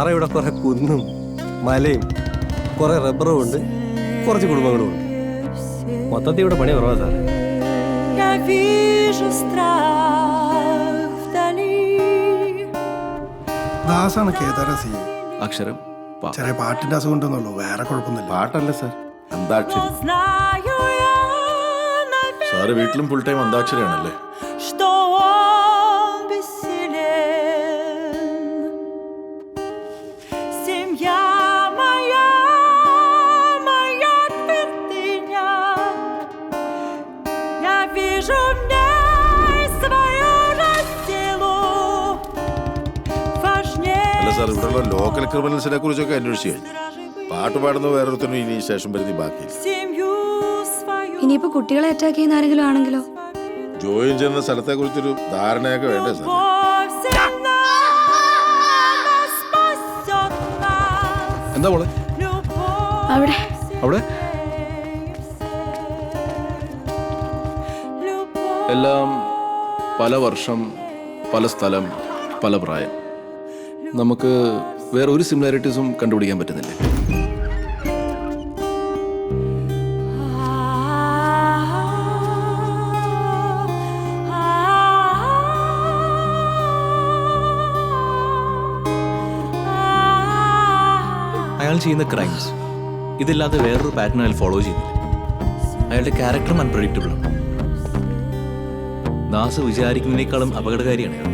സാറേ ഇവിടെ കുറെ കുന്നും മലയും കുറെ റബ്ബറും ഉണ്ട്, കുറച്ച് കുടുംബങ്ങളും ഉണ്ട്. മൊത്തത്തിൽ ഇവിടെ പണി കുറവാ സാറേ. ദാസാണ് കേദാരസി. അക്ഷരം ചെറിയ പാട്ടിന്റെ അസുഖം ഉണ്ടെന്നുള്ളൂ, വേറെ കുഴപ്പമൊന്നുമില്ല. പാട്ടല്ല സാർ, അന്താക്ഷരി. സാറ് വീട്ടിലും ഫുൾ ടൈം അന്താക്ഷരിയാണല്ലേ? അല്ല സാർ, ഇവിടെയുള്ള ലോക്കൽ ക്രിമിനൽസിനെ കുറിച്ചൊക്കെ അന്വേഷിച്ചു കഴിഞ്ഞു. പാട്ട് പാടുന്ന വേറൊരുത്തനും ഇനി ശേഷം വരുത്തി ബാക്കിയില്ല. ഇനിയിപ്പോ കുട്ടികളെ അറ്റാക്ക് ചെയ്യുന്ന ആരെങ്കിലും ആണെങ്കിലോ? ജോയിൻ ചെയ്യുന്ന സ്ഥലത്തെ കുറിച്ചൊരു ധാരണയൊക്കെ വേണ്ടേ സാർ? എന്താ മോളെ അവിടെ അവിടെ എല്ലാം പല വർഷം, പല സ്ഥലം, പല പ്രായം. നമുക്ക് വേറെ ഒരു സിമിലാരിറ്റീസും കണ്ടുപിടിക്കാൻ പറ്റുന്നില്ലേ? അയാൾ ചെയ്യുന്ന ക്രൈംസ് ഇതില്ലാതെ വേറൊരു പാറ്റേൺ അയാൾ ഫോളോ ചെയ്യുന്നില്ല. അയാളുടെ ക്യാരക്ടറും അൺപ്രഡിക്റ്റബിൾ ആണ്. ദാസ് വിചാരിക്കുന്നതിനേക്കാളും അപകടകാരിയാണ് അയാൾ.